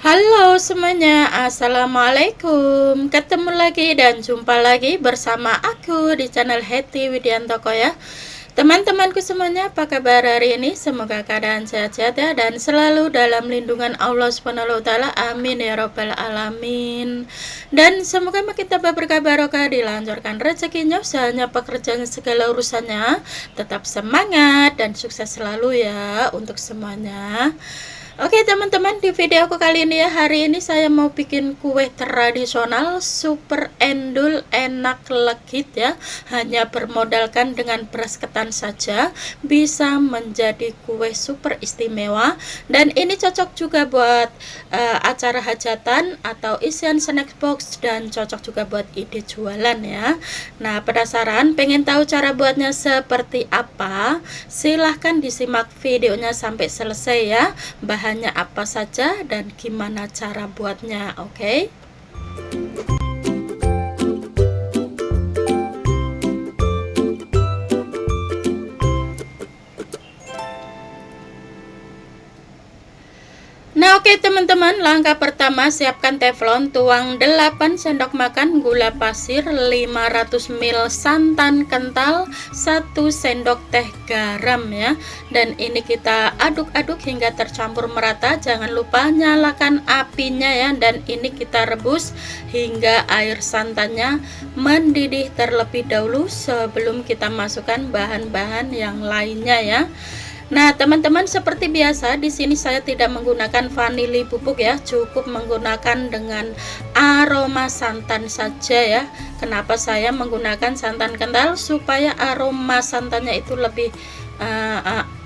Halo semuanya, assalamualaikum. Ketemu lagi dan jumpa lagi bersama aku di channel Hetty Widiantoko ya. Teman-temanku semuanya, apa kabar hari ini? Semoga keadaan sehat-sehat ya, dan selalu dalam lindungan Allah SWT. Amin ya robbal alamin. Dan semoga kita berkah barokah, dilancarkan rezekinya, usahanya, pekerjaan, segala urusannya. Tetap semangat dan sukses selalu ya untuk semuanya. Oke teman-teman, di video aku kali ini ya, hari ini saya mau bikin kue tradisional super endul, enak, legit ya. Hanya bermodalkan dengan beras ketan saja bisa menjadi kue super istimewa. Dan ini cocok juga buat acara hajatan atau isian snack box, dan cocok juga buat ide jualan ya. Nah, penasaran pengen tahu cara buatnya seperti apa? Silahkan disimak videonya sampai selesai ya. Bahannya apa saja dan gimana cara buatnya, oke? Nah, oke teman-teman, langkah pertama siapkan teflon, tuang 8 sendok makan gula pasir, 500 ml santan kental, 1 sendok teh garam ya. Dan ini kita aduk-aduk hingga tercampur merata. Jangan lupa nyalakan apinya ya, dan ini kita rebus hingga air santannya mendidih terlebih dahulu sebelum kita masukkan bahan-bahan yang lainnya ya. Nah, teman-teman, seperti biasa di sini saya tidak menggunakan vanili bubuk ya, cukup menggunakan dengan aroma santan saja ya. Kenapa saya menggunakan santan kental? Supaya aroma santannya itu lebih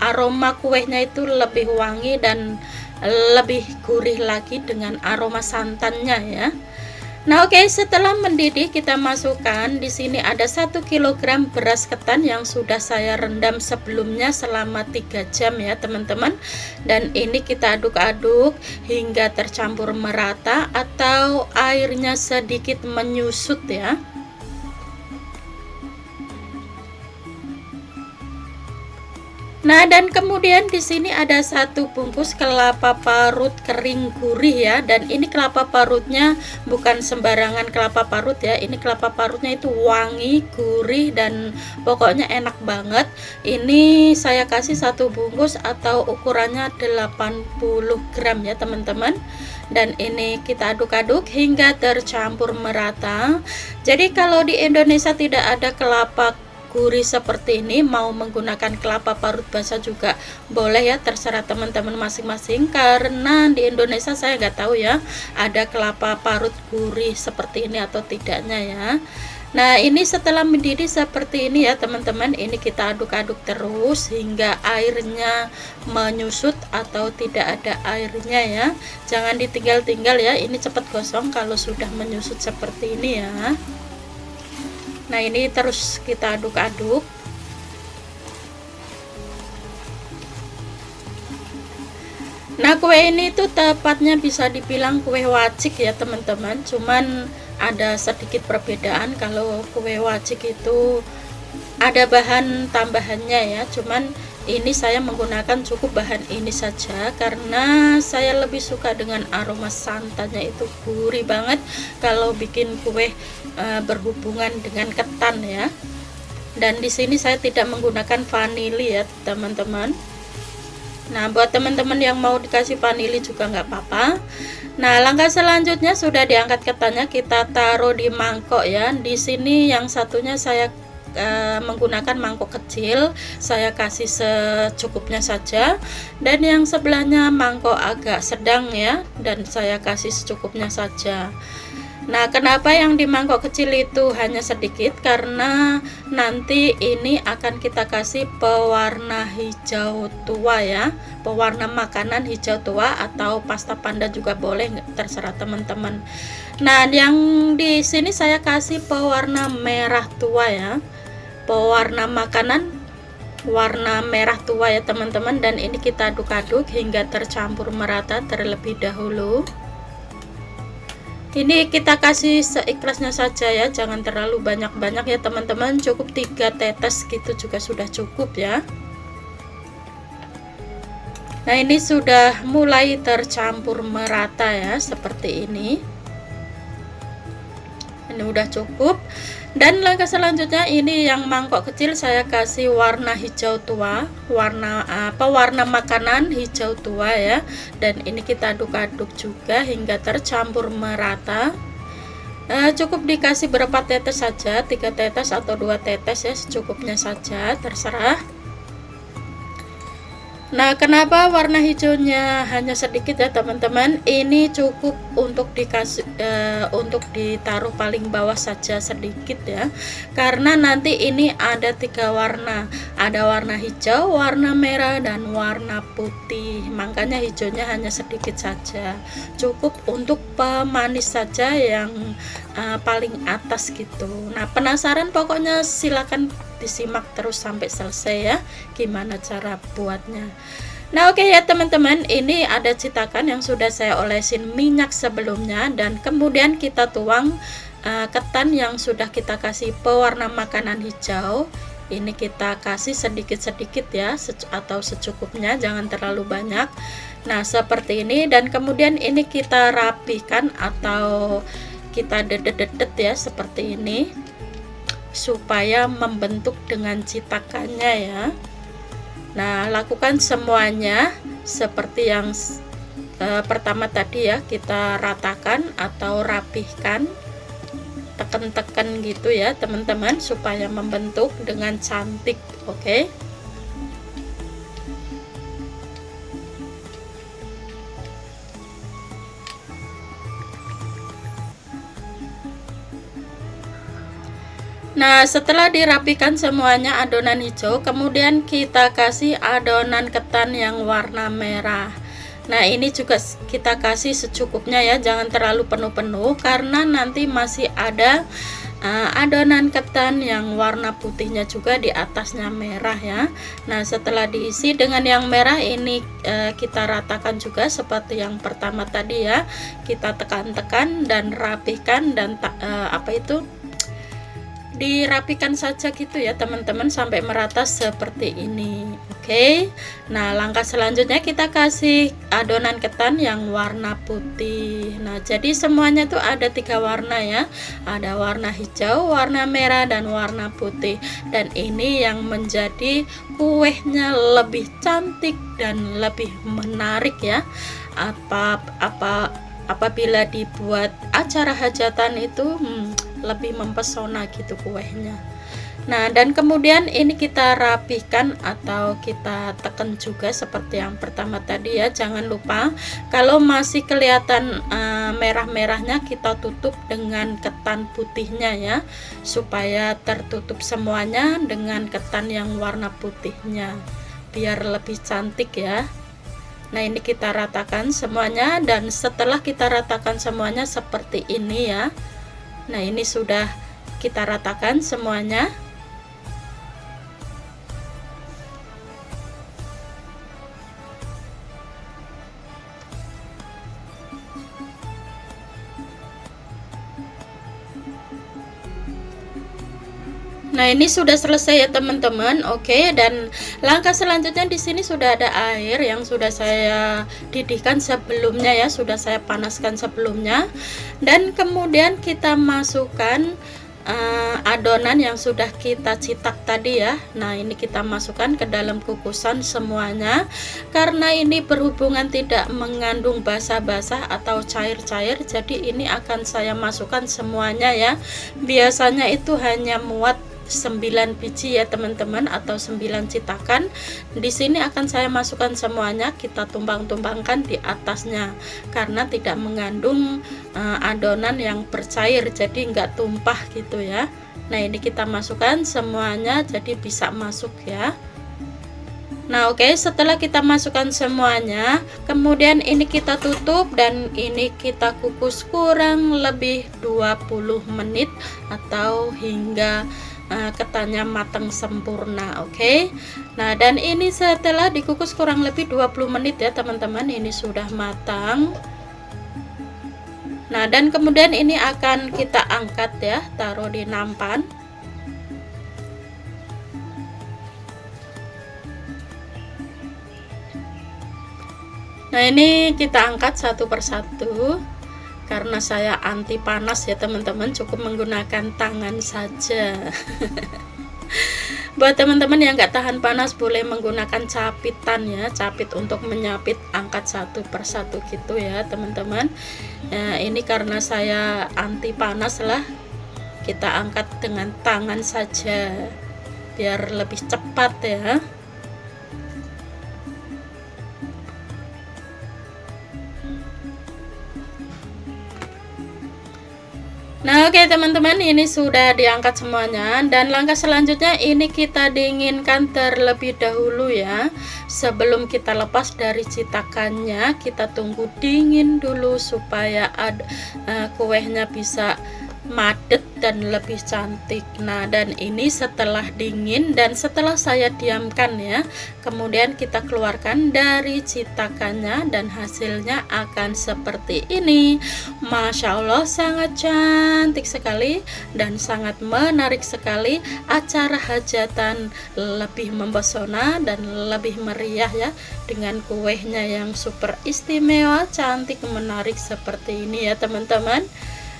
aroma kuenya itu lebih wangi dan lebih gurih lagi dengan aroma santannya ya. Nah, oke, setelah mendidih kita masukkan di sini ada 1 kg beras ketan yang sudah saya rendam sebelumnya selama 3 jam ya, teman-teman. Dan ini kita aduk-aduk hingga tercampur merata atau airnya sedikit menyusut ya. Nah, dan kemudian di sini ada 1 bungkus kelapa parut kering gurih ya, dan ini kelapa parutnya bukan sembarangan kelapa parut ya. Ini kelapa parutnya itu wangi, gurih, dan pokoknya enak banget. Ini saya kasih 1 bungkus atau ukurannya 80 gram ya, teman-teman. Dan ini kita aduk-aduk hingga tercampur merata. Jadi kalau di Indonesia tidak ada kelapa gurih seperti ini, mau menggunakan kelapa parut basah juga boleh ya, terserah teman-teman masing-masing. Karena di Indonesia saya nggak tahu ya ada kelapa parut gurih seperti ini atau tidaknya ya. Nah, ini setelah mendidih seperti ini ya teman-teman, ini kita aduk-aduk terus hingga airnya menyusut atau tidak ada airnya ya. Jangan ditinggal-tinggal ya, ini cepat gosong kalau sudah menyusut seperti ini ya. Nah, ini terus kita aduk-aduk. Nah, kue ini tuh tepatnya bisa dibilang kue wajik ya teman-teman. Cuman ada sedikit perbedaan, kalau kue wajik itu ada bahan tambahannya ya. Cuman ini saya menggunakan cukup bahan ini saja karena saya lebih suka dengan aroma santannya, itu gurih banget kalau bikin kue berhubungan dengan ketan ya. Dan di sini saya tidak menggunakan vanili ya teman-teman. Nah, buat teman-teman yang mau dikasih vanili juga nggak apa-apa. Nah, langkah selanjutnya sudah diangkat ketannya, kita taruh di mangkok ya. Di sini yang satunya saya menggunakan mangkok kecil, saya kasih secukupnya saja, dan yang sebelahnya mangkok agak sedang ya, dan saya kasih secukupnya saja. Nah, kenapa yang di mangkok kecil itu hanya sedikit? Karena nanti ini akan kita kasih pewarna hijau tua ya, pewarna makanan hijau tua atau pasta panda juga boleh, terserah teman-teman. Nah, yang di sini saya kasih pewarna merah tua ya, pewarna makanan warna merah tua ya teman-teman. Dan ini kita aduk-aduk hingga tercampur merata terlebih dahulu. Ini kita kasih seikhlasnya saja ya, jangan terlalu banyak-banyak ya teman-teman, cukup 3 tetes gitu juga sudah cukup ya. Nah, ini sudah mulai tercampur merata ya, seperti ini. Ini udah cukup. Dan langkah selanjutnya, ini yang mangkok kecil saya kasih warna hijau tua, warna makanan hijau tua ya. Dan ini kita aduk-aduk juga hingga tercampur merata. Cukup dikasih berapa tetes saja, 3 tetes atau 2 tetes ya, secukupnya saja, terserah. Nah, kenapa warna hijaunya hanya sedikit ya teman-teman? Ini cukup untuk dikasih untuk ditaruh paling bawah saja sedikit ya, karena nanti ini ada 3 warna, ada warna hijau, warna merah, dan warna putih. Makanya hijaunya hanya sedikit saja, cukup untuk pemanis saja yang paling atas gitu. Nah, penasaran pokoknya silakan disimak terus sampai selesai ya, gimana cara buatnya. Nah, oke ya teman-teman, ini ada cetakan yang sudah saya olesin minyak sebelumnya, dan kemudian kita tuang ketan yang sudah kita kasih pewarna makanan hijau. Ini kita kasih sedikit-sedikit ya, atau secukupnya, jangan terlalu banyak. Nah, seperti ini, dan kemudian ini kita rapikan atau kita dedet-dedet ya, seperti ini, supaya membentuk dengan cetakannya ya. Nah, lakukan semuanya seperti yang pertama tadi ya, kita ratakan atau rapihkan, tekan-tekan gitu ya teman-teman, supaya membentuk dengan cantik. Oke. Nah, setelah dirapikan semuanya adonan hijau, kemudian kita kasih adonan ketan yang warna merah. Nah, ini juga kita kasih secukupnya ya, jangan terlalu penuh-penuh, karena nanti masih ada adonan ketan yang warna putihnya juga di atasnya merah ya. Nah, setelah diisi dengan yang merah ini, kita ratakan juga seperti yang pertama tadi ya, kita tekan-tekan dan rapihkan, dan dirapikan saja gitu ya teman-teman, sampai merata seperti ini. Oke. Nah, langkah selanjutnya kita kasih adonan ketan yang warna putih. Nah, jadi semuanya tuh ada 3 warna ya, ada warna hijau, warna merah, dan warna putih. Dan ini yang menjadi kuenya lebih cantik dan lebih menarik ya, apabila dibuat acara hajatan itu lebih mempesona gitu kuenya. Nah, dan kemudian ini kita rapihkan atau kita tekan juga seperti yang pertama tadi ya. Jangan lupa kalau masih kelihatan merah-merahnya, kita tutup dengan ketan putihnya ya, supaya tertutup semuanya dengan ketan yang warna putihnya, biar lebih cantik ya. Nah, ini kita ratakan semuanya, dan setelah kita ratakan semuanya seperti ini ya. Nah, ini sudah kita ratakan semuanya. Nah, ini sudah selesai ya teman-teman. Oke, dan langkah selanjutnya di sini sudah ada air yang sudah saya didihkan sebelumnya ya, sudah saya panaskan sebelumnya. Dan kemudian kita masukkan adonan yang sudah kita cetak tadi ya. Nah, ini kita masukkan ke dalam kukusan semuanya, karena ini berhubungan tidak mengandung basah-basah atau cair-cair, jadi ini akan saya masukkan semuanya ya. Biasanya itu hanya muat 9 biji ya teman-teman, atau 9 cetakan. Di sini akan saya masukkan semuanya, kita tumbang-tumbangkan di atasnya, karena tidak mengandung adonan yang bercair, jadi nggak tumpah gitu ya. Nah, ini kita masukkan semuanya, jadi bisa masuk ya. Nah, oke, setelah kita masukkan semuanya, kemudian ini kita tutup, dan ini kita kukus kurang lebih 20 menit atau hingga ketannya matang sempurna. Oke. Nah, dan ini setelah dikukus kurang lebih 20 menit ya teman-teman, ini sudah matang. Nah, dan kemudian ini akan kita angkat ya, taruh di nampan. Nah, ini kita angkat satu persatu. Karena saya anti panas ya teman-teman, cukup menggunakan tangan saja. Buat teman-teman yang nggak tahan panas boleh menggunakan capitan ya, capit untuk menyapit, angkat satu persatu gitu ya teman-teman. Nah, ini karena saya anti panas lah, kita angkat dengan tangan saja biar lebih cepat ya. Nah, oke teman-teman, ini sudah diangkat semuanya, dan langkah selanjutnya ini kita dinginkan terlebih dahulu ya. Sebelum kita lepas dari citakannya, kita tunggu dingin dulu supaya kuenya bisa madet dan lebih cantik. Nah, dan ini setelah dingin dan setelah saya diamkan ya, kemudian kita keluarkan dari citakannya dan hasilnya akan seperti ini. Masya Allah, sangat cantik sekali dan sangat menarik sekali. Acara hajatan lebih mempesona dan lebih meriah ya, dengan kuenya yang super istimewa, cantik, menarik seperti ini ya teman-teman.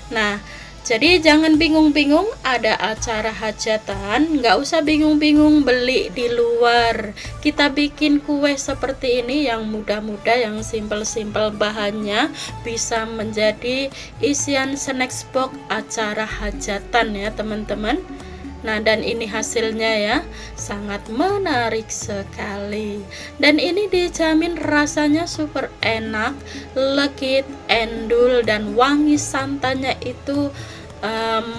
Nah, jadi jangan bingung-bingung ada acara hajatan, nggak usah bingung-bingung beli di luar. Kita bikin kue seperti ini yang mudah-mudah, yang simple-simple bahannya, bisa menjadi isian snack box acara hajatan ya teman-teman. Nah, dan ini hasilnya ya, sangat menarik sekali. Dan ini dijamin rasanya super enak, legit, endul, dan wangi santannya itu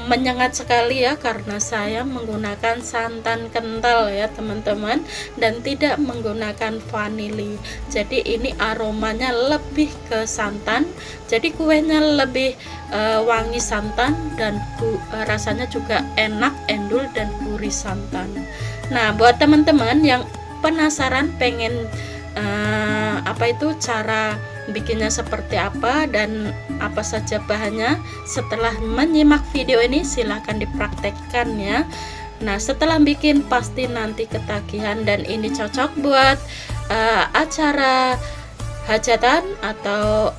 menyengat sekali ya, karena saya menggunakan santan kental ya teman-teman, dan tidak menggunakan vanili. Jadi ini aromanya lebih ke santan, jadi kuenya lebih wangi santan, dan rasanya juga enak, endul, dan gurih santan. Nah, buat teman-teman yang penasaran pengen cara bikinnya seperti apa dan apa saja bahannya, setelah menyimak video ini silahkan dipraktekkan ya. Nah, setelah bikin pasti nanti ketagihan, dan ini cocok buat acara hajatan atau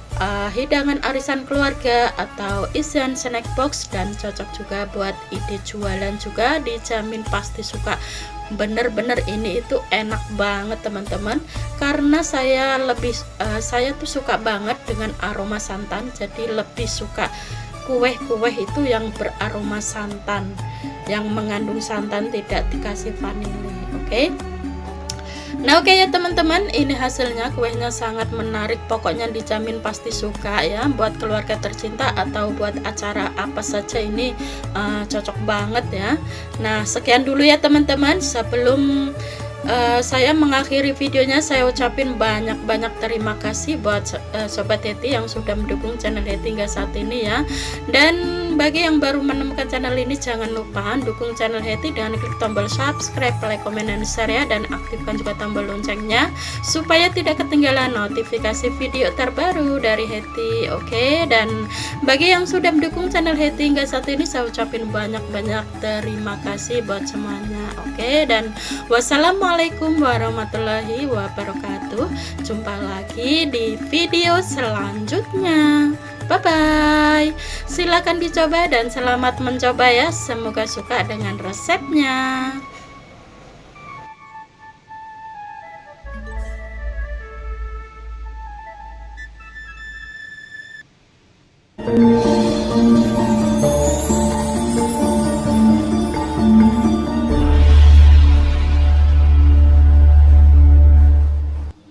hidangan arisan keluarga atau isian snack box, dan cocok juga buat ide jualan juga, dijamin pasti suka. Bener-bener ini itu enak banget teman-teman, karena saya tuh suka banget dengan aroma santan, jadi lebih suka kue-kue itu yang beraroma santan, yang mengandung santan, tidak dikasih vanili. Oke. Nah, oke ya teman-teman, ini hasilnya, kuenya sangat menarik, pokoknya dijamin pasti suka ya, buat keluarga tercinta atau buat acara apa saja ini cocok banget ya. Nah, sekian dulu ya teman-teman. Sebelum saya mengakhiri videonya, saya ucapin banyak-banyak terima kasih buat Sobat Heti yang sudah mendukung channel Heti hingga saat ini ya. Dan bagi yang baru menemukan channel ini, jangan lupa dukung channel Heti dengan klik tombol subscribe, like, komen, dan share ya, dan aktifkan juga tombol loncengnya supaya tidak ketinggalan notifikasi video terbaru dari Heti. Oke, dan bagi yang sudah mendukung channel Heti hingga saat ini, saya ucapin banyak-banyak terima kasih buat semuanya. Oke, dan wassalamualaikum warahmatullahi wabarakatuh. Jumpa lagi di video selanjutnya. Bye bye. Silakan dicoba dan selamat mencoba ya. Semoga suka dengan resepnya.